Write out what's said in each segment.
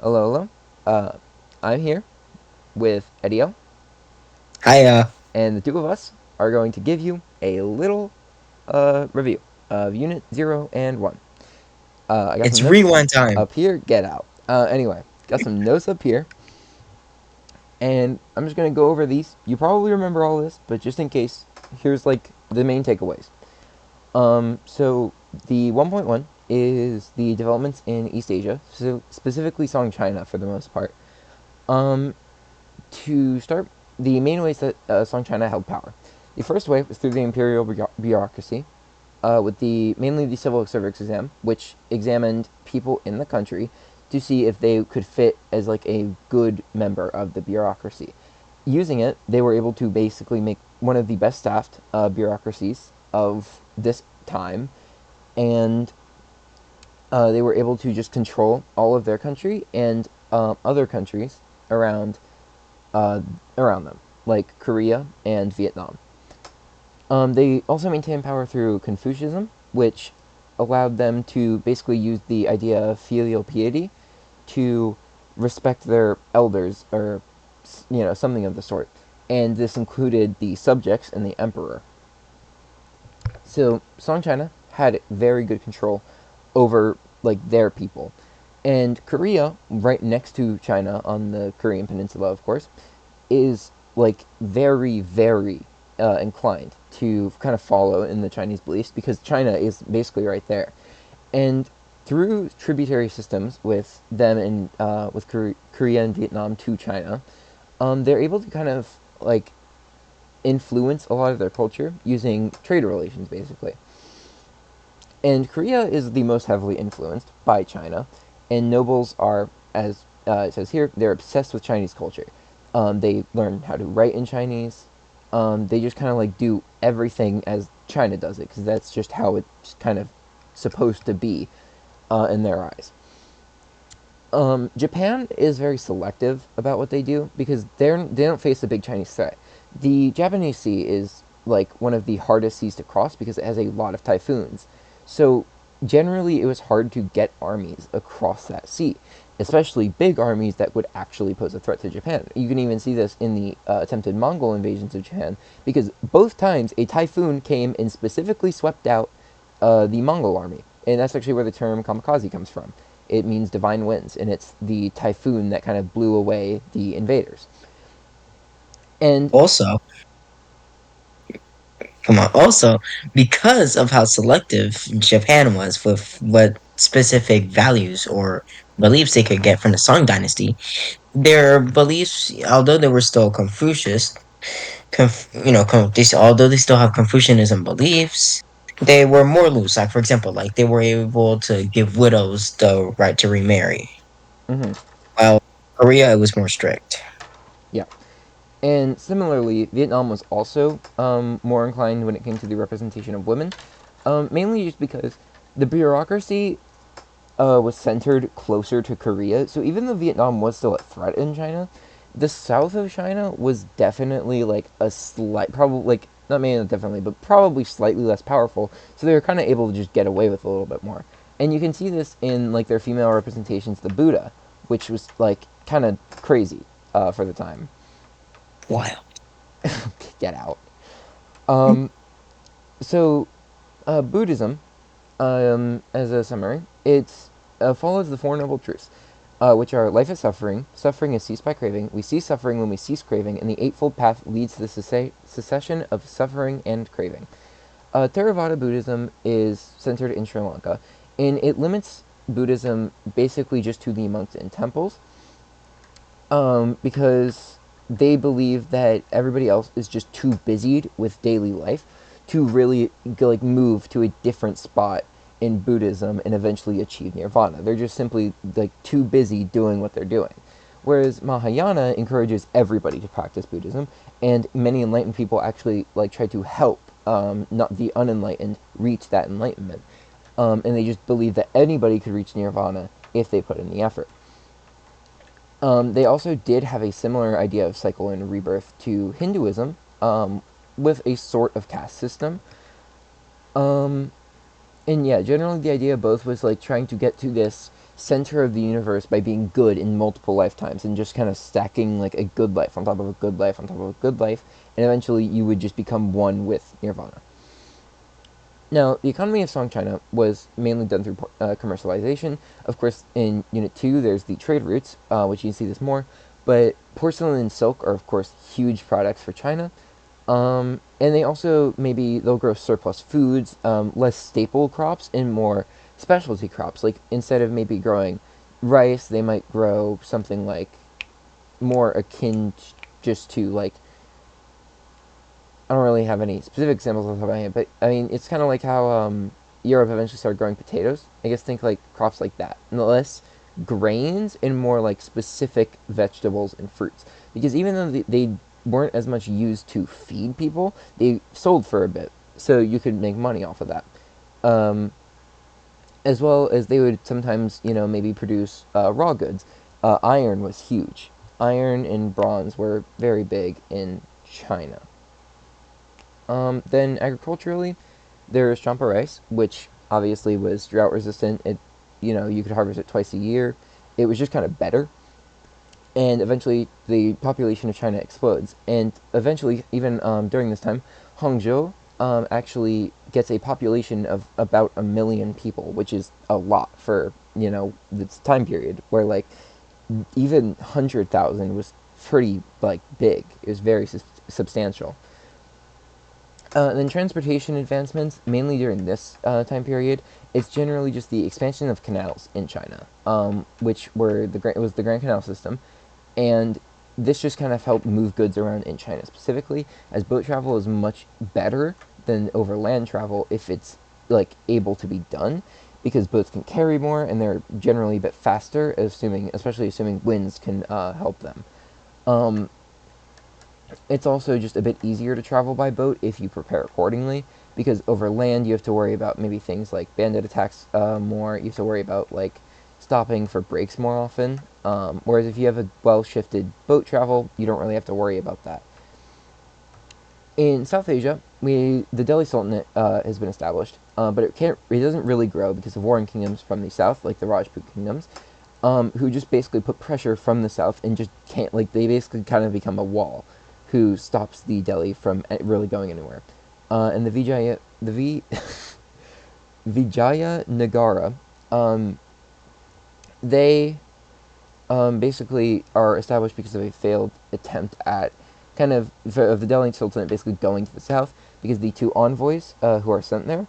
Hello, hello. I'm here with Edio, Hi, and the two of us are going to give you a little review of Unit 0 and 1. I got it's some notes rewind time. up here. Get out. Anyway, got some notes up here, and I'm just going to go over these. You probably remember all this, but just in case, here's like the main takeaways. So the 1.1 is the developments in East Asia, so specifically Song China for the most part. Um, To start, the main ways that Song China held power. The first way was through the imperial bureaucracy, with mainly the civil service exam, which examined people in the country to see if they could fit as like a good member of the bureaucracy. Using it, they were able to basically make one of the best staffed bureaucracies of this time, and they were able to just control all of their country and other countries around uh, around them, like Korea and Vietnam. They also maintained power through Confucianism, which allowed them to basically use the idea of filial piety to respect their elders, or something of the sort. And this included the subjects and the emperor. So Song China had very good control over like their people. And Korea, right next to China on the Korean Peninsula, of course, is like very, very inclined to kind of follow in the Chinese beliefs because China is basically right there. And through tributary systems with them and with Korea and Vietnam to China, they're able to kind of like influence a lot of their culture using trade relations, basically. And Korea is the most heavily influenced by China, and nobles are, as it says here, they're obsessed with Chinese culture. They learn how to write in Chinese. They just kind of like do everything as China does it, because that's just how it's kind of supposed to be in their eyes. Japan is very selective about what they do because they don't face a big Chinese threat. The Japanese Sea is like one of the hardest seas to cross because it has a lot of typhoons. So generally, it was hard to get armies across that sea, especially big armies that would actually pose a threat to Japan. You can even see this in the attempted Mongol invasions of Japan because both times a typhoon came and specifically swept out the Mongol army, and that's actually where the term kamikaze comes from. It means divine winds, and it's the typhoon that kind of blew away the invaders. And Also, come on. Also, because of how selective Japan was with what specific values or beliefs they could get from the Song Dynasty, their beliefs, although they were still Confucius, although they still have Confucianism beliefs, they were more loose. Like, for example, like they were able to give widows the right to remarry, mhm, while Korea, it was more strict. yeah, and similarly, Vietnam was also more inclined when it came to the representation of women, mainly just because the bureaucracy was centered closer to Korea. So even though Vietnam was still a threat in China, the south of China was definitely like a slight, probably like not maybe not definitely, but probably slightly less powerful. So they were kind of able to just get away with a little bit more. And you can see this in like their female representations, the Buddha, which was like kind of crazy for the time. Wild. Get out. Um, so Buddhism, as a summary, it follows the Four Noble Truths, which are life is suffering, suffering is ceased by craving, we cease suffering when we cease craving, and the Eightfold Path leads to the cessation of suffering and craving. Theravada Buddhism is centered in Sri Lanka, and it limits Buddhism basically just to the monks and temples, because they believe that everybody else is just too busied with daily life to really like move to a different spot in Buddhism and eventually achieve nirvana. They're just simply like too busy doing what they're doing. Whereas Mahayana encourages everybody to practice Buddhism, and many enlightened people actually like try to help not the unenlightened reach that enlightenment, and they just believe that anybody could reach nirvana if they put in the effort. They also did have a similar idea of cycle and rebirth to Hinduism, with a sort of caste system. Um, and yeah, generally the idea of both was like trying to get to this center of the universe by being good in multiple lifetimes and just kind of stacking like a good life on top of a good life on top of a good life, and eventually you would just become one with Nirvana. Now, the economy of Song China was mainly done through commercialization. Of course, in Unit 2, there's the trade routes, which you can see this more, but porcelain and silk are, of course, huge products for China. And they also, maybe they'll grow surplus foods, less staple crops, and more specialty crops. Like, instead of maybe growing rice, they might grow something like more akin just to, like, I don't really have any specific examples off the top of my head, but I mean, it's kind of like how Europe eventually started growing potatoes. I guess think like crops like that, and less grains and more like specific vegetables and fruits. Because even though they weren't as much used to feed people, they sold for a bit, so you could make money off of that. Um, as well as they would sometimes, maybe produce raw goods. Iron was huge. Iron and bronze were very big in China. Then agriculturally, there's champa rice, which obviously was drought resistant. You could harvest it twice a year. It was just kind of better. And eventually, the population of China explodes. And eventually, even during this time, Hangzhou actually gets a population of about 1 million people, which is a lot for this time period where like even 100,000 was pretty like big. It was very substantial. And then transportation advancements, mainly during this time period, it's generally just the expansion of canals in China, which were it was the Grand Canal system, and this just kind of helped move goods around in China specifically, as boat travel is much better than overland travel if it's like able to be done, because boats can carry more and they're generally a bit faster, especially assuming winds can help them. Um, it's also just a bit easier to travel by boat if you prepare accordingly, because over land you have to worry about maybe things like bandit attacks more. You have to worry about like stopping for breaks more often. Whereas if you have a well shifted boat travel, you don't really have to worry about that. In South Asia, the Delhi Sultanate has been established, but it doesn't really grow because of warring kingdoms from the south, like the Rajput kingdoms, who just basically put pressure from the south and just can't, like, they basically kind of become a wall who stops the Delhi from really going anywhere. And Vijaya Nagara, they basically are established because of a failed attempt at of the Delhi Sultanate basically going to the south, because the two envoys who are sent there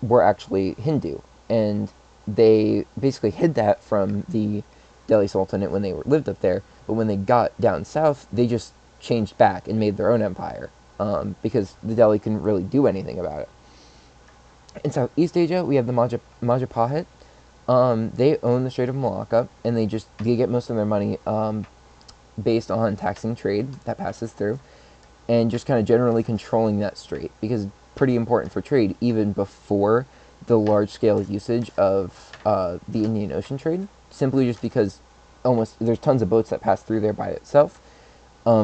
were actually Hindu, and they basically hid that from the Delhi Sultanate when they lived up there. But when they got down south, they just changed back and made their own empire, because the Delhi couldn't really do anything about it. In Southeast Asia, we have the Majapahit. They own the Strait of Malacca, and they get most of their money based on taxing trade that passes through, and just kind of generally controlling that strait, because it's pretty important for trade even before the large scale usage of the Indian Ocean trade. Simply just because almost there's tons of boats that pass through there by itself,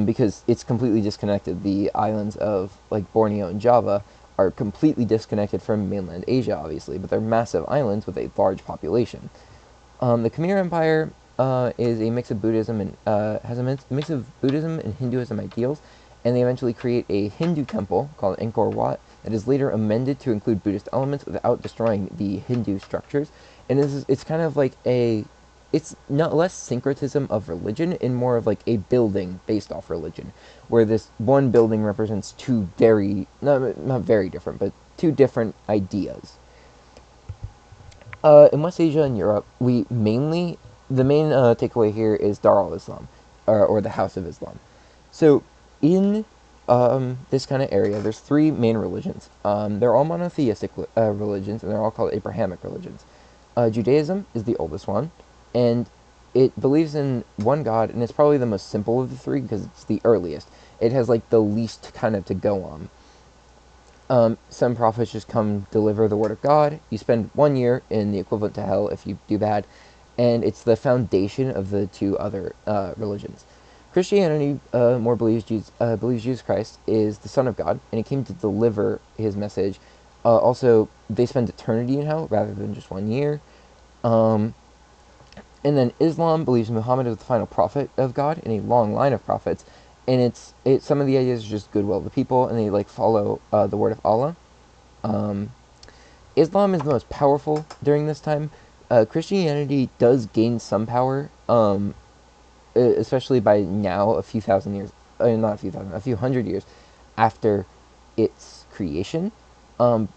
because it's completely disconnected. The islands of like Borneo and Java are completely disconnected from mainland Asia, obviously, but they're massive islands with a large population. The Khmer Empire is a mix of Buddhism and has a mix of Buddhism and Hinduism ideals, and they eventually create a Hindu temple called Angkor Wat that is later amended to include Buddhist elements without destroying the Hindu structures. And it's kind of like it's not less syncretism of religion and more of like a building based off religion, where this one building represents two very not very different, but two different ideas. In West Asia and Europe, the main takeaway here is Dar al Islam, or the House of Islam. So in this kind of area, there's three main religions. They're all monotheistic religions, and they're all called Abrahamic religions. Judaism is the oldest one, and it believes in one God, and it's probably the most simple of the three because it's the earliest. It has like the least kind of to go on. Some prophets just come deliver the word of God. You spend 1 year in the equivalent to hell if you do bad, and it's the foundation of the two other religions. Christianity more believes Jesus Christ is the Son of God, and he came to deliver his message. Also, they spend eternity in hell rather than just 1 year. And then Islam believes Muhammad is the final prophet of God in a long line of prophets, and it's some of the ideas are just goodwill of the people, and they like follow the word of Allah. Um, Islam is the most powerful during this time. Christianity does gain some power, especially by now, a few thousand years, not a few thousand, a few hundred years after its creation. Um,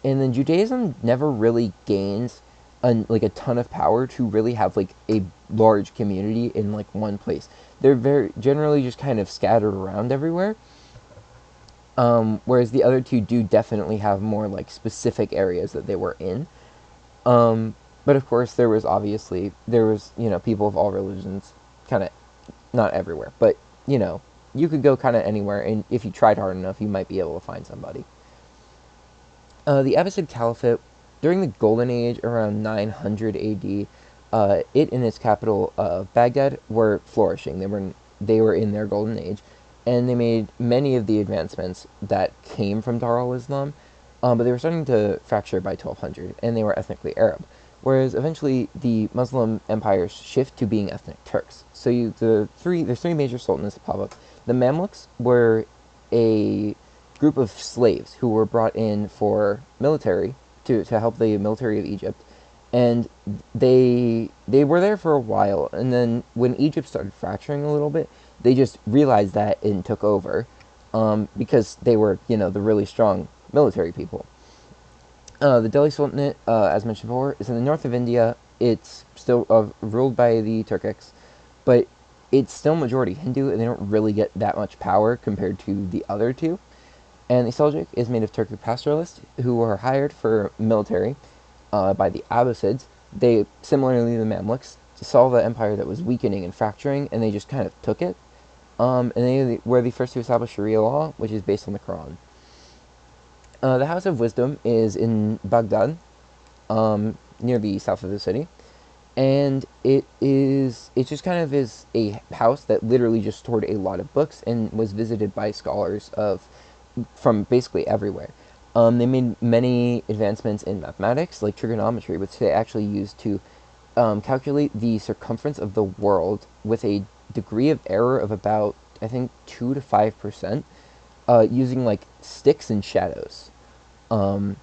and then Judaism never really gains like a ton of power to really have like a large community in like one place. They're very generally just kind of scattered around everywhere. Whereas the other two do definitely have more like specific areas that they were in. Um, but of course, there was people of all religions, kind of not everywhere, but you know you could go kind of anywhere, and if you tried hard enough, you might be able to find somebody. The Abbasid Caliphate, during the Golden Age around 900 AD, it and its capital, Baghdad, were flourishing. They were in their golden age, and they made many of the advancements that came from Dar al-Islam, but they were starting to fracture by 1200, and they were ethnically Arab. Whereas eventually the Muslim empires shift to being ethnic Turks. So there's three major sultanates that pop up. The Mamluks were a group of slaves who were brought in for military to help the military of Egypt, and they were there for a while. And then when Egypt started fracturing a little bit, they just realized that and took over, because they were the really strong military people. The Delhi Sultanate, as mentioned before, is in the north of India. It's still ruled by the Turkics, but it's still majority Hindu, and they don't really get that much power compared to the other two. And the Seljuk is made of Turkic pastoralists who were hired for military by the Abbasids. They, similarly to the Mamluks, saw the empire that was weakening and fracturing, and they just kind of took it. And they were the first to establish Sharia law, which is based on the Quran. The House of Wisdom is in Baghdad, near the south of the city, and it just kind of is a house that literally just stored a lot of books and was visited by scholars of from basically everywhere. They made many advancements in mathematics, like trigonometry, which they actually used to calculate the circumference of the world with a degree of error of about, I think, 2 to 5%, using like sticks and shadows. Um,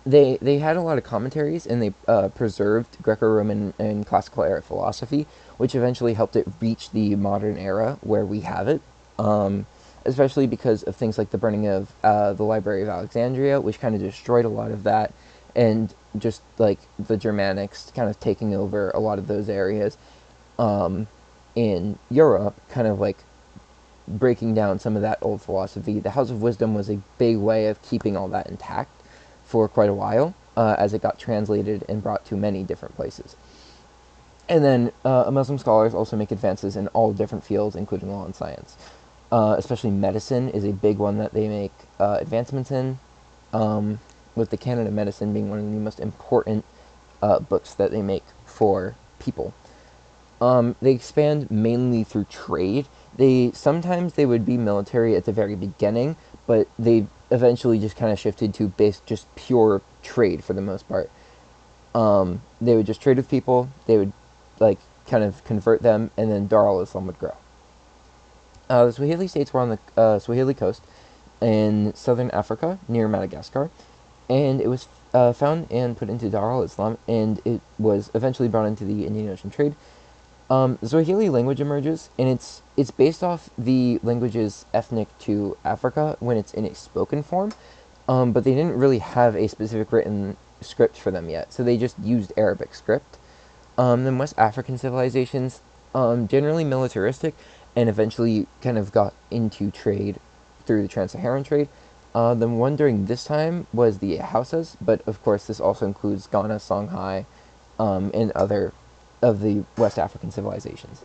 they had a lot of commentaries, and they preserved Greco-Roman and classical era philosophy, which eventually helped it reach the modern era where we have it. Especially because of things like the burning of the Library of Alexandria, which kind of destroyed a lot of that, and just like the Germanics kind of taking over a lot of those areas in Europe, kind of like breaking down some of that old philosophy. The House of Wisdom was a big way of keeping all that intact for quite a while, as it got translated and brought to many different places. And then Muslim scholars also make advances in all different fields, including law and science. Especially medicine is a big one that they make advancements in, with the Canon of Medicine being one of the most important books that they make for people. They expand mainly through trade. They would be military at the very beginning, but they eventually just kind of shifted to just pure trade for the most part. They would just trade with people. They would like kind of convert them, and then Dar al-Islam would grow. The Swahili states were on the Swahili coast in southern Africa near Madagascar, and it was found and put into Dar al-Islam, and it was eventually brought into the Indian Ocean trade. The Swahili language emerges, and it's based off the languages ethnic to Africa when it's in a spoken form, but they didn't really have a specific written script for them yet, so they just used Arabic script. Then West African civilizations, generally militaristic, and eventually kind of got into trade through the Trans-Saharan trade. The one during this time was the Hausas, but of course this also includes Ghana, Songhai, and other of the West African civilizations.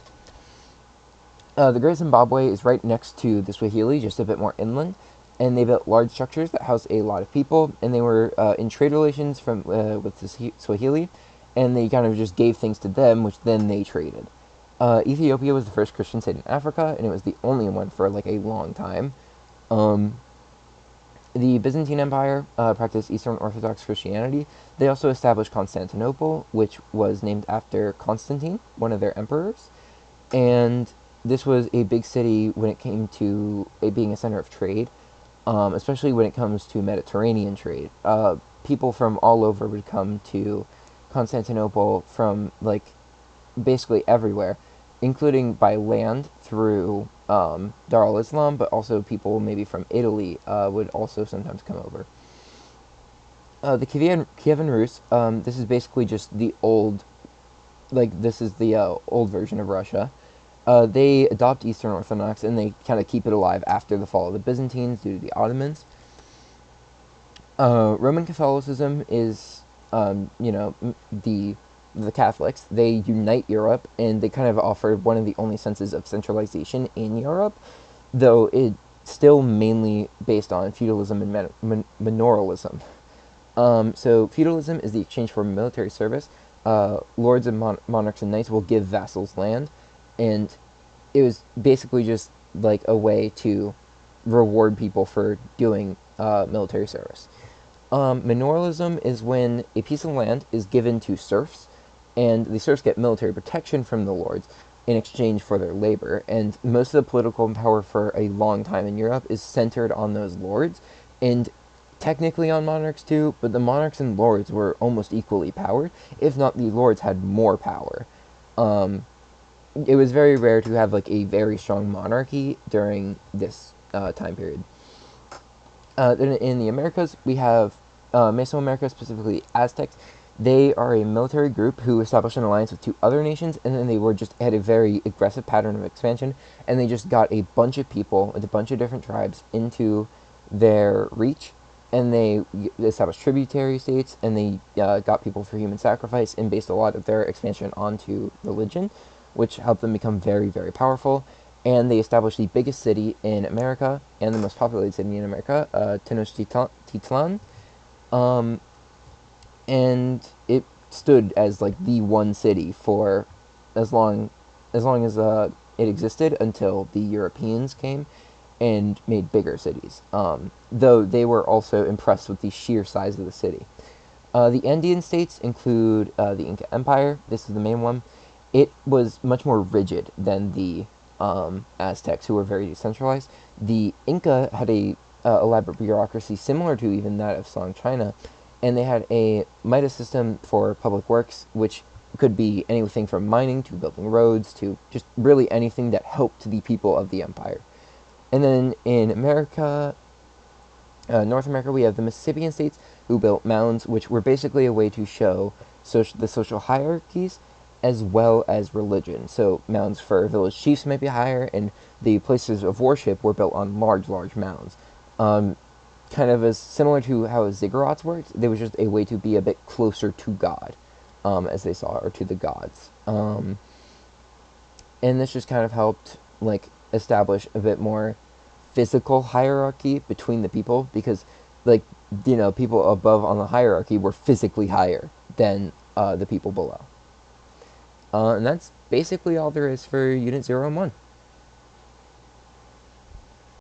The Great Zimbabwe is right next to the Swahili, just a bit more inland, and they built large structures that housed a lot of people, and they were in trade relations with the Swahili, and they kind of just gave things to them, which then they traded. Ethiopia was the first Christian state in Africa, and it was the only one for like a long time. Um, The Byzantine Empire practiced Eastern Orthodox Christianity. They also established Constantinople, which was named after Constantine, one of their emperors. And this was a big city when it came to it being a center of trade, especially when it comes to Mediterranean trade. People from all over would come to Constantinople from like basically everywhere, including by land through Dar al Islam, but also people maybe from Italy would also sometimes come over. The Kievan Rus, this is basically just the old, like this is the old version of Russia. They adopt Eastern Orthodox and they kind of keep it alive after the fall of the Byzantines due to the Ottomans. Roman Catholicism is, the Catholics. They unite Europe, and they kind of offer one of the only senses of centralization in Europe, though it's still mainly based on feudalism and manoralism. So feudalism is the exchange for military service. Lords and monarchs and knights will give vassals land, and it was basically just like a way to reward people for doing military service. Manoralism is when a piece of land is given to serfs, and the serfs get military protection from the lords in exchange for their labor. And most of the political power for a long time in Europe is centered on those lords, and technically on monarchs too, but the monarchs and lords were almost equally powered, if not the lords had more power. Um, it was very rare to have like a very strong monarchy during this time period. Then in the Americas, we have Mesoamerica, specifically Aztecs. They are a military group who established an alliance with two other nations, and then they were just had a very aggressive pattern of expansion, and they just got a bunch of people, a bunch of different tribes into their reach, and they established tributary states, and they got people for human sacrifice, and based a lot of their expansion onto religion, which helped them become very, very powerful. And they established the biggest city in America and the most populated city in America, Tenochtitlan, um, and it stood as like the one city for as long as it existed until the Europeans came and made bigger cities. Though they were also impressed with the sheer size of the city. The Andean states include the Inca Empire. This is the main one. It was much more rigid than the Aztecs, who were very decentralized. The Inca had a elaborate bureaucracy similar to even that of Song China, and they had a Midas system for public works, which could be anything from mining to building roads to just really anything that helped the people of the empire. And then in America, North America, we have the Mississippian states who built mounds, which were basically a way to show the social hierarchies as well as religion. So mounds for village chiefs might be higher, and the places of worship were built on large, large mounds. Um, Kind of as similar to how ziggurats worked, they was just a way to be a bit closer to God, as they saw, or to the gods. And this just kind of helped like establish a bit more physical hierarchy between the people because like people above on the hierarchy were physically higher than the people below. And that's basically all there is for Unit 0 and 1.